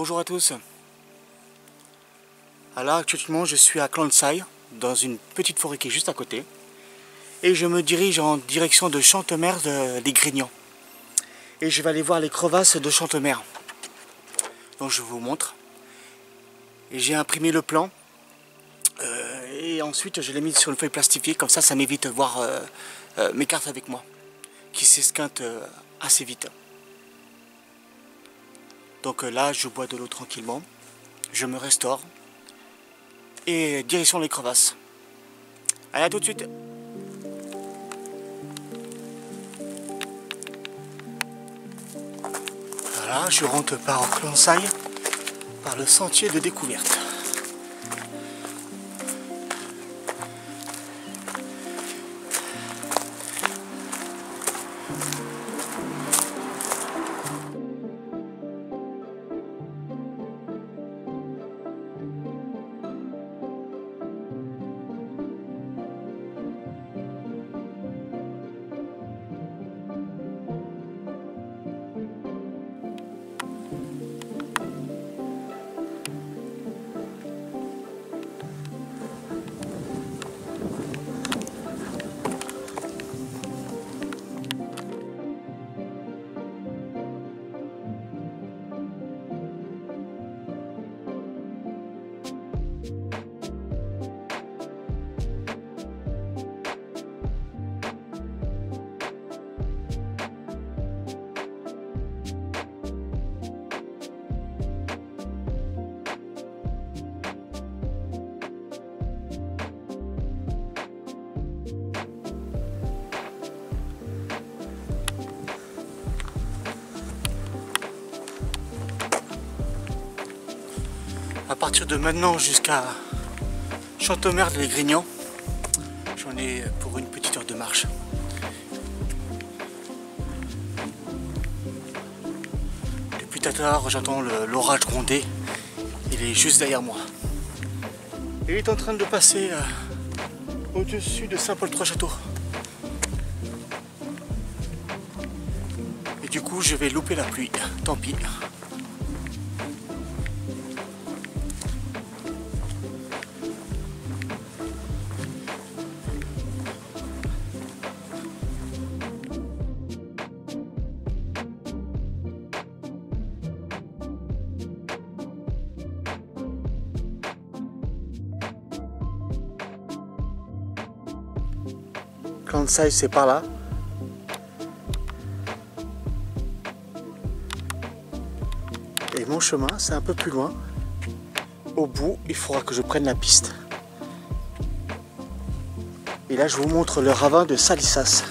Bonjour à tous. Alors actuellement je suis à Clonside, dans une petite forêt qui est juste à côté. Et je me dirige en direction de Chantemer des Grignons. Et je vais aller voir les crevasses de Chantemer. Donc je vous montre. Et j'ai imprimé le plan. Et ensuite je l'ai mis sur une feuille plastifiée, comme ça m'évite de voir mes cartes avec moi, qui s'esquintent assez vite. Donc là je bois de l'eau tranquillement, je me restaure et direction les crevasses. Allez, à tout de suite. Voilà, je rentre par Clonside, par le sentier de découverte. À partir de maintenant jusqu'à Chantemer des Grignons, j'en ai pour une petite heure de marche. Depuis tout à l'heure, j'entends l'orage gronder. Il est juste derrière moi. Il est en train de passer au-dessus de Saint-Paul-Trois-Châteaux. Et du coup, je vais louper la pluie. Tant pis. Clonside, c'est par là. Et mon chemin, c'est un peu plus loin. Au bout, il faudra que je prenne la piste. Et là, je vous montre le ravin de Salissas.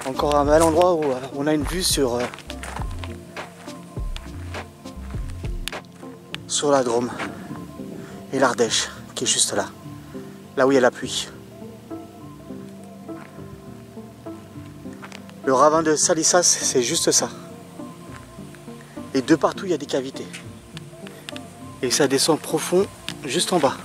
Encore un bel endroit où on a une vue sur la Drôme et l'Ardèche qui est juste là, là où il y a la pluie. Le ravin de Salissas, c'est juste ça. Et de partout il y a des cavités. Et ça descend profond juste en bas.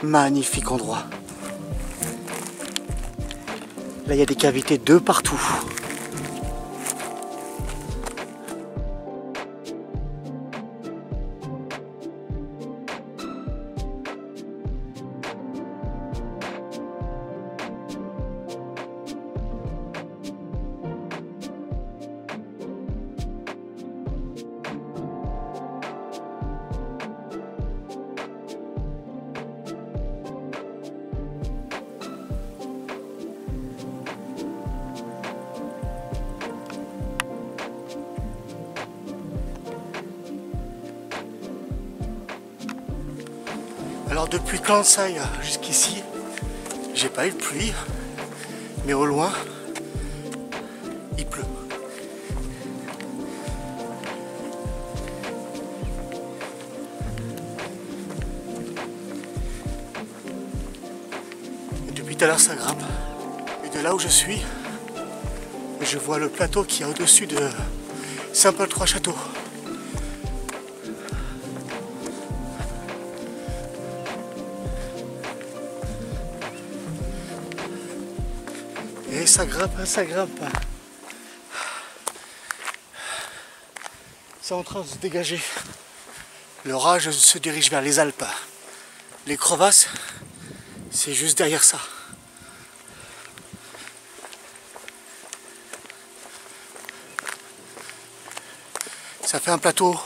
Magnifique endroit. Là, il y a des cavités de partout. Alors depuis Kansai jusqu'ici, j'ai pas eu de pluie, mais au loin, il pleut. Et depuis tout à l'heure, ça grimpe. Et de là où je suis, je vois le plateau qui est au-dessus de Saint-Paul-Trois-Châteaux. Et ça grimpe, ça grimpe. C'est en train de se dégager. L'orage se dirige vers les Alpes. Les crevasses, c'est juste derrière ça. Ça fait un plateau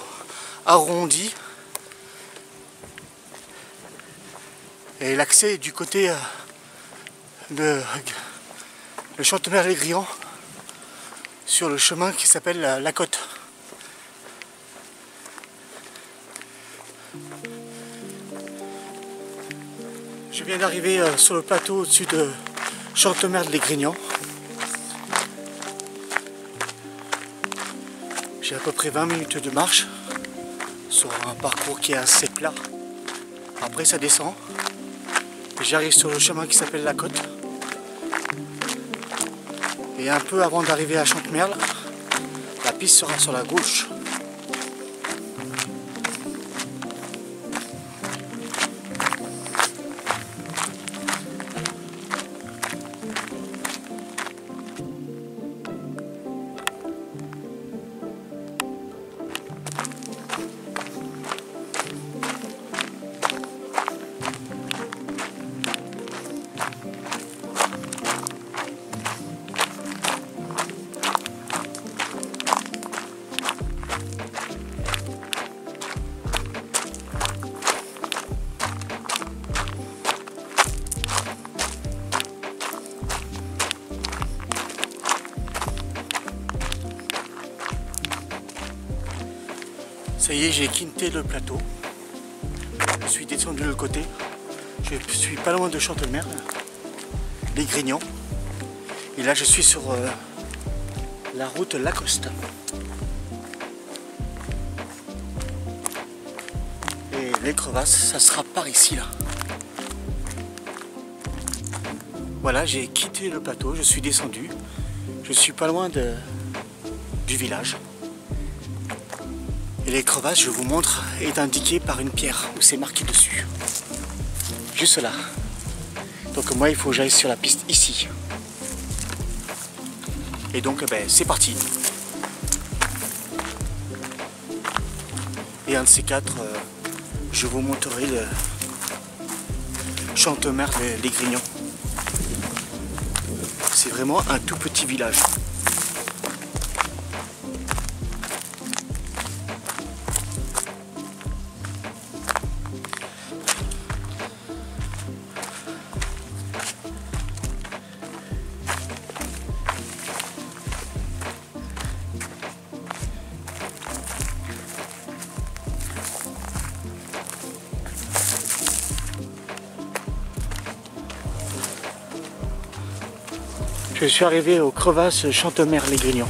arrondi. Et l'accès est du côté de le Chantemerle-les-Grillons sur le chemin qui s'appelle la Côte. Je viens d'arriver sur le plateau au-dessus de Chantemerle-les-Grillons. J'ai à peu près 20 minutes de marche sur un parcours qui est assez plat. Après ça descend. J'arrive sur le chemin qui s'appelle la Côte. Et un peu avant d'arriver à Chantemerle, la piste sera sur la gauche. Ça y est, j'ai quitté le plateau. Je suis descendu de l'autre côté. Je suis pas loin de Chantemerle, les Grillons. Et là, je suis sur la route Lacoste. Et les crevasses, ça sera par ici, là. Voilà, j'ai quitté le plateau, je suis descendu. Je suis pas loin du village. Et les crevasses, je vous montre, est indiqué par une pierre où c'est marqué dessus. Juste là. Donc moi, il faut que j'aille sur la piste ici. Et donc, c'est parti. Et un de ces quatre, je vous montrerai le Chantemerle-les-Grillons. C'est vraiment un tout petit village. Je suis arrivé aux crevasses Chantemerle-les-Grillons.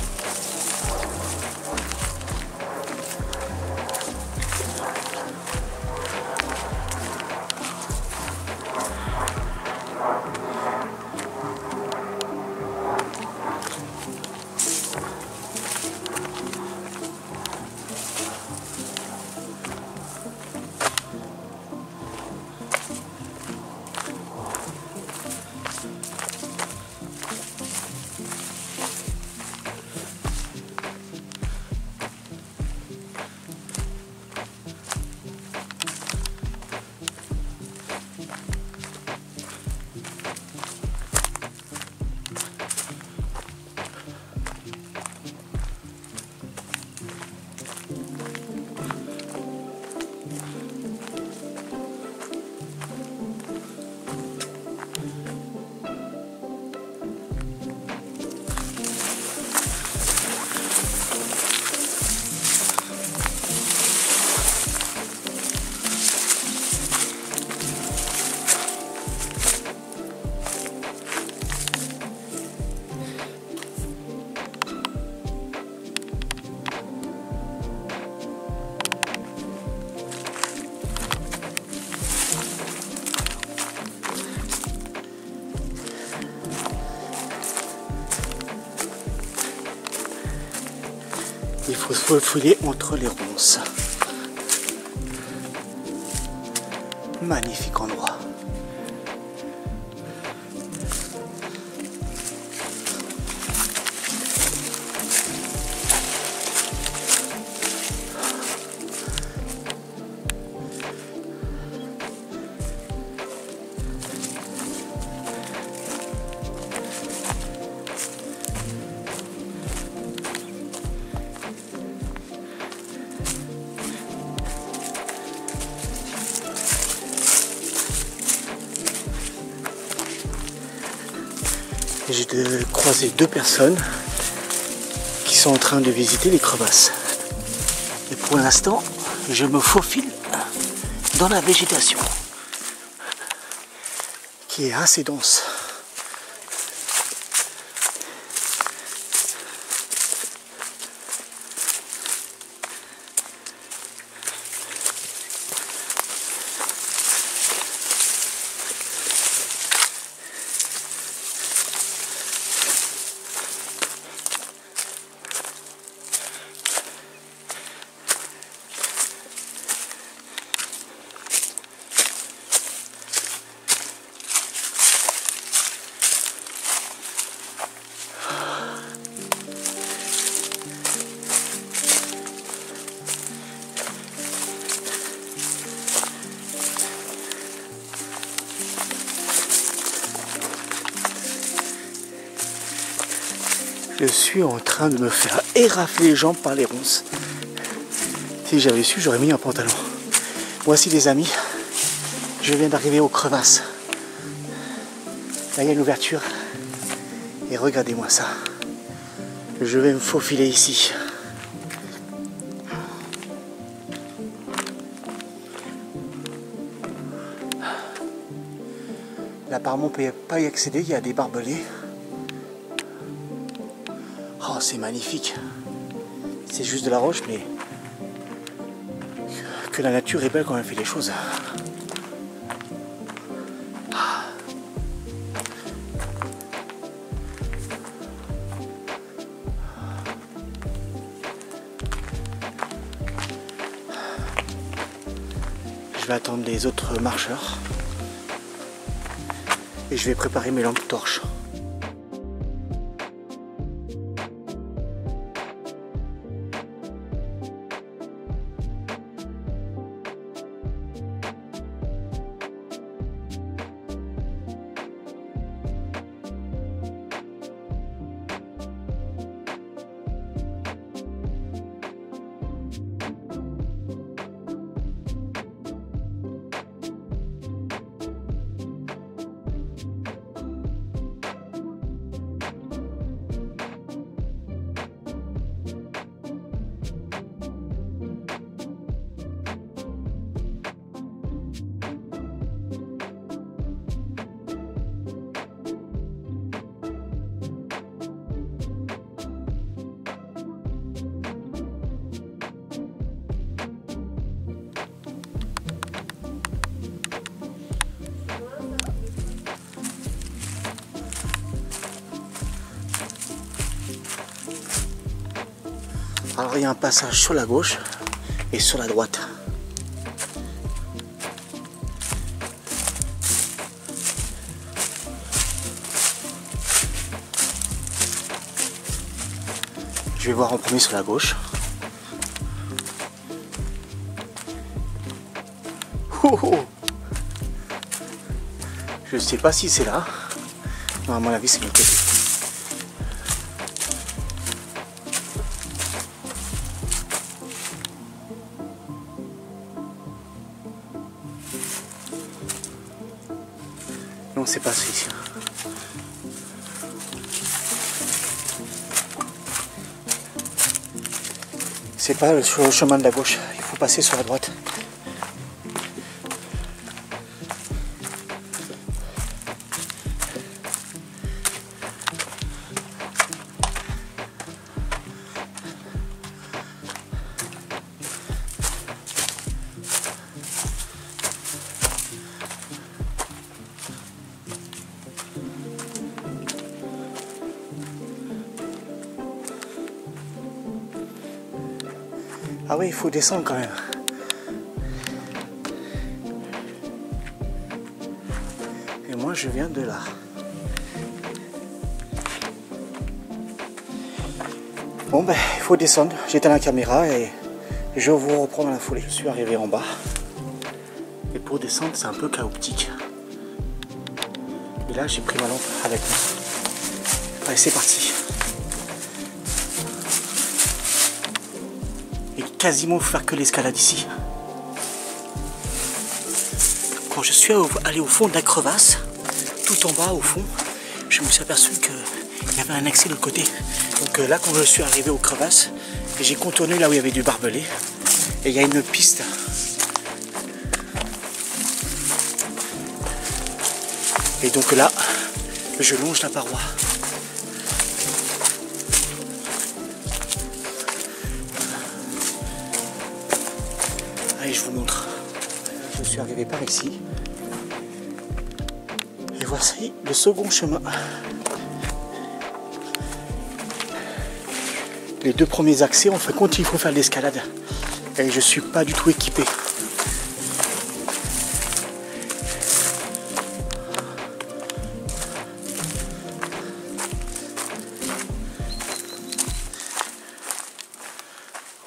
Il faut se faufiler entre les ronces. Magnifique endroit. J'ai croisé deux personnes qui sont en train de visiter les crevasses. Et pour l'instant, je me faufile dans la végétation qui est assez dense. Je suis en train de me faire érafler les jambes par les ronces. Si j'avais su, j'aurais mis un pantalon. Voici les amis, je viens d'arriver aux crevasses. Là il y a une ouverture. Et regardez-moi ça. Je vais me faufiler ici. Là apparemment on ne peut pas y accéder, il y a des barbelés. Oh, c'est magnifique. C'est juste de la roche, mais que la nature est belle quand elle fait les choses. Je vais attendre les autres marcheurs et je vais préparer mes lampes torches. Alors il y a un passage sur la gauche et sur la droite. Je vais voir en premier sur la gauche. Oh oh. Je ne sais pas si c'est là. Non, à mon avis c'est de l'autre côté. Non, c'est pas ça ici. C'est pas sur le chemin de la gauche, il faut passer sur la droite. Ah oui, il faut descendre quand même. Et moi, je viens de là. Bon ben, il faut descendre. J'éteins la caméra et je vous reprends dans la foulée. Je suis arrivé en bas. Et pour descendre, c'est un peu chaotique. Et là, j'ai pris ma lampe avec moi. Allez, c'est parti. Et quasiment faire que l'escalade ici. Quand je suis allé au fond de la crevasse, tout en bas au fond, je me suis aperçu qu'il y avait un accès de l'autre côté. Donc là, quand je suis arrivé aux crevasses, j'ai contourné là où il y avait du barbelé. Et il y a une piste. Et donc là, je longe la paroi. Allez, je vous montre. Je suis arrivé par ici. Et voici le second chemin. Les deux premiers accès, on fait quand il faut faire de l'escalade. Et je suis pas du tout équipé.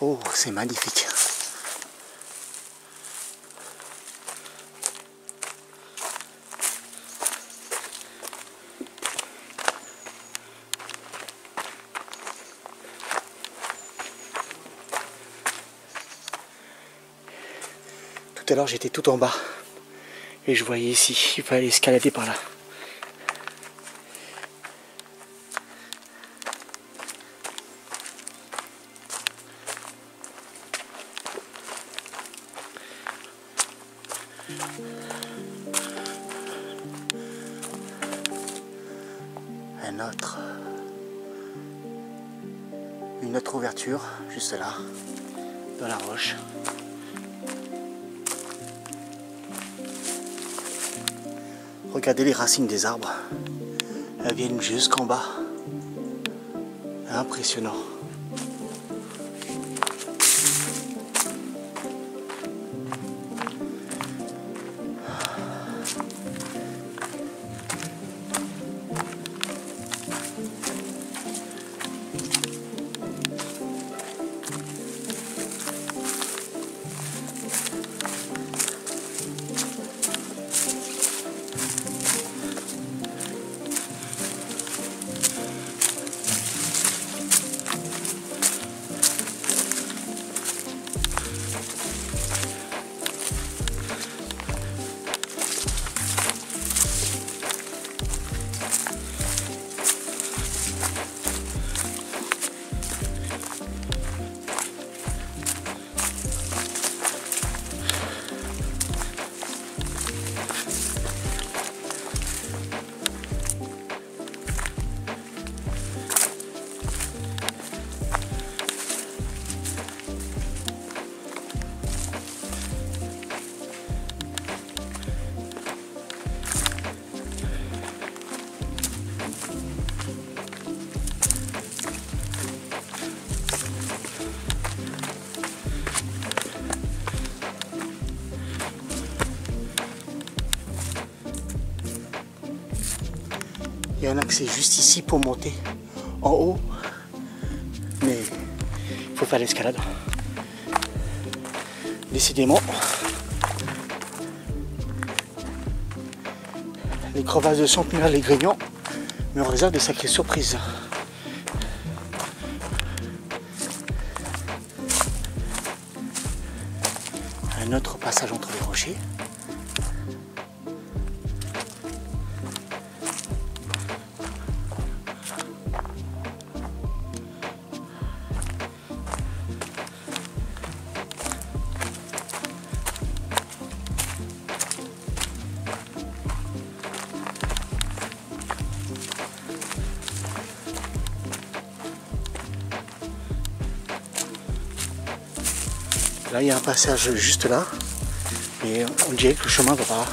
Oh, c'est magnifique. Tout à l'heure, j'étais tout en bas. Et je voyais ici, il fallait escalader par là. Une autre ouverture, juste là, dans la roche. Regardez les racines des arbres. Elles viennent jusqu'en bas. Impressionnant. Il y a un accès juste ici pour monter en haut, mais il faut faire l'escalade. Décidément, les crevasses de Chantemerle-les-Grignan me réservent des sacrées surprises. Un autre passage entre les rochers. Là, il y a un passage juste là, et on dirait que le chemin va pas.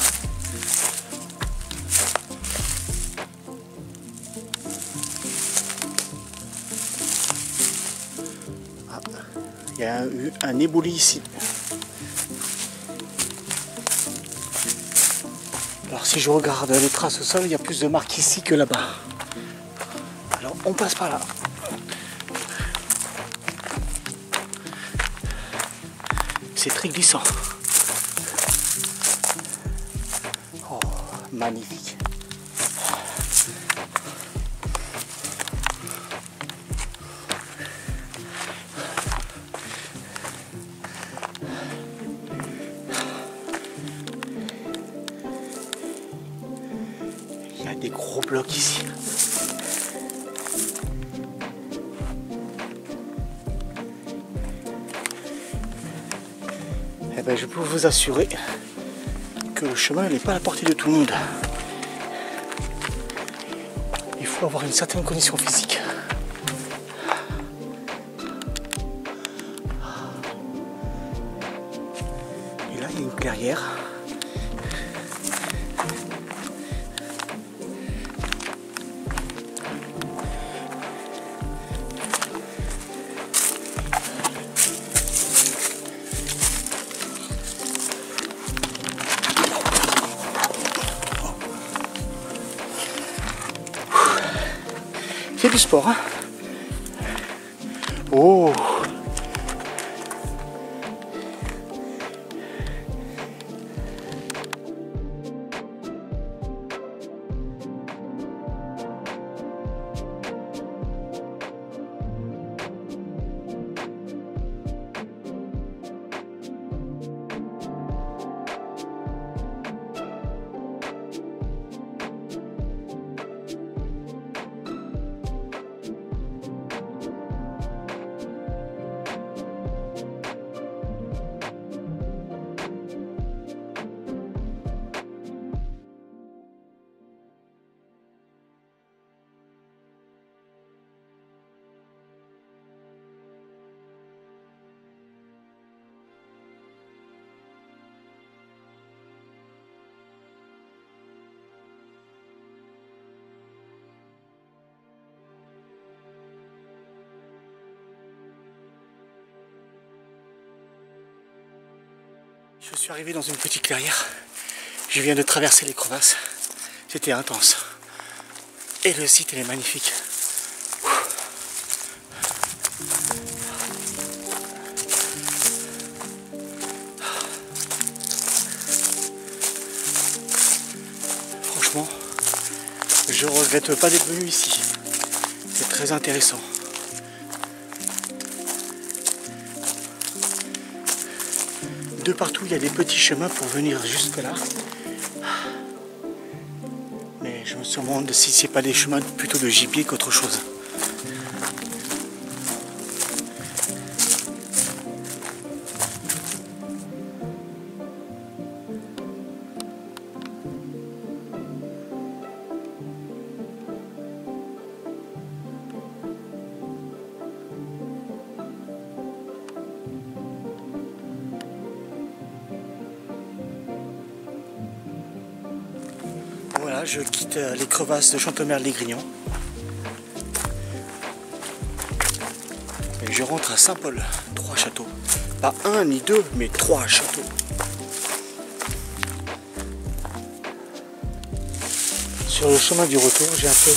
Ah, il Il y a eu un éboulis ici. Alors si je regarde les traces au sol, il y a plus de marques ici que là-bas. Alors on passe par là. C'est très glissant. Oh, magnifique. Il y a des gros blocs ici. Eh ben, je peux vous assurer que le chemin n'est pas à la portée de tout le monde. Il faut avoir une certaine condition physique. Et là, il y a une clairière. C'est du sport, hein. Oh! Je suis arrivé dans une petite clairière. Je viens de traverser les crevasses. C'était intense. Et le site, il est magnifique. Franchement, je regrette pas d'être venu ici. C'est très intéressant. De partout, il y a des petits chemins pour venir jusque là. Mais je me demande si c'est pas des chemins plutôt de gibier qu'autre chose. Voilà, je quitte les crevasses de Chantemerle-les-Grignons. Et je rentre à Saint-Paul, 3 châteaux. Pas un ni deux, mais 3 châteaux. Sur le chemin du retour, j'ai un peu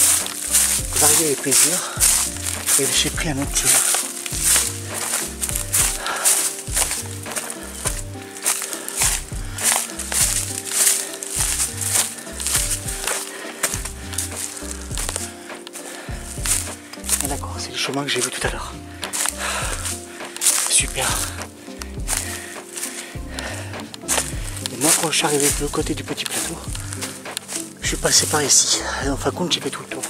varié les plaisirs et j'ai pris un autre chemin. D'accord, c'est le chemin que j'ai vu tout à l'heure. Super. Et moi, quand je suis arrivé de l'autre côté du petit plateau, je suis passé par ici. Et en fin de compte, j'ai fait tout le tour.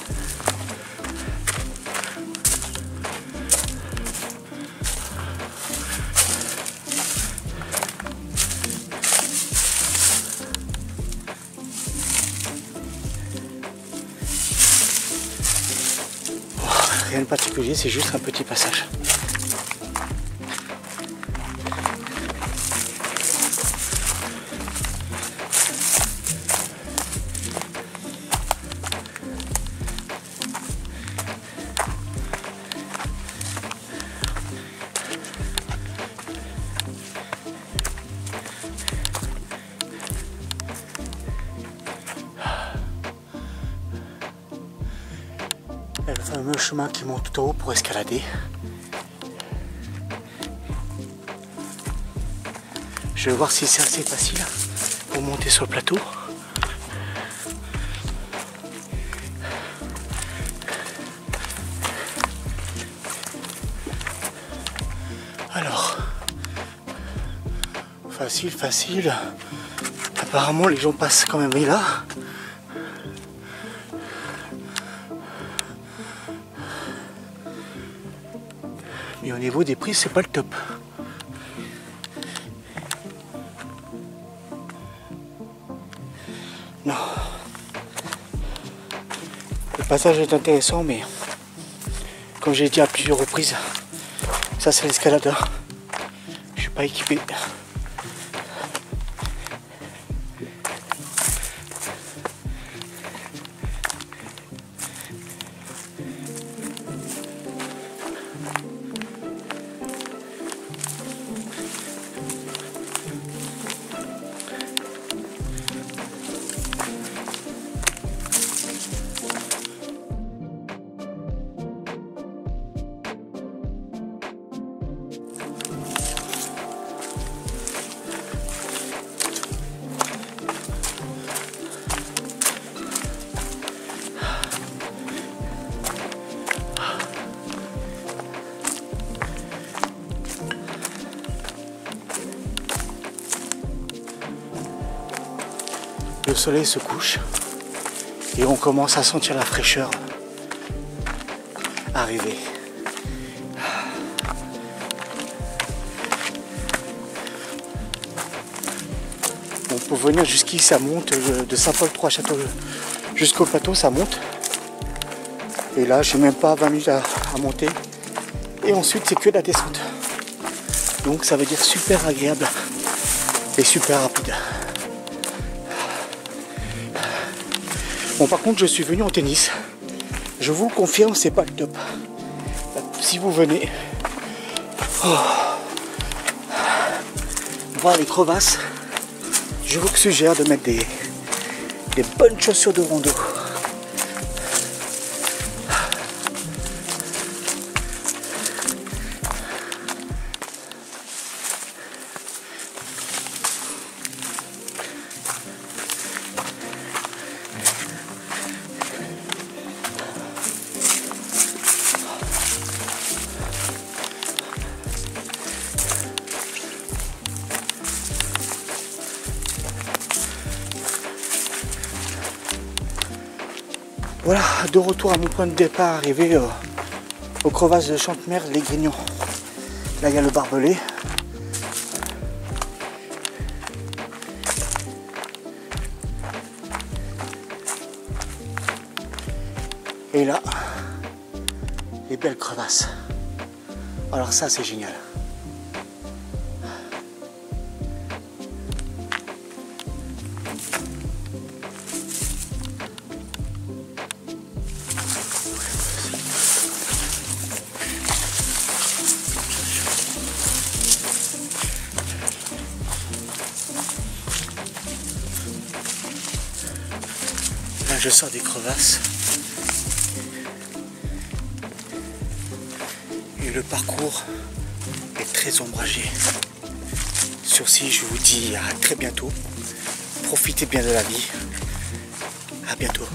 Rien de particulier, c'est juste un petit passage. Il y a le fameux chemin qui monte tout en haut pour escalader. Je vais voir si c'est assez facile pour monter sur le plateau. Alors, facile. Apparemment les gens passent quand même là. Mais au niveau des prix, c'est pas le top. Non. Le passage est intéressant, mais comme j'ai dit à plusieurs reprises, ça c'est l'escaladeur. Je suis pas équipé. Le soleil se couche et on commence à sentir la fraîcheur arriver. On peut venir jusqu'ici, ça monte de Saint-Paul-Trois-Châteaux jusqu'au plateau, ça monte. Et là, j'ai même pas 20 minutes à monter. Et ensuite, c'est que la descente. Donc, ça veut dire super agréable et super rapide. Bon, par contre, je suis venu en tennis. Je vous le confirme, c'est pas le top. Si vous venez voir les crevasses, je vous suggère de mettre des bonnes chaussures de rando. Voilà, de retour à mon point de départ, arrivé aux crevasses de Chantemer, les Grignons. Là, il y a le barbelé. Et là, les belles crevasses. Alors ça, c'est génial. Là, je sors des crevasses. Et le parcours est très ombragé. Sur ce, je vous dis à très bientôt. Profitez bien de la vie. À bientôt.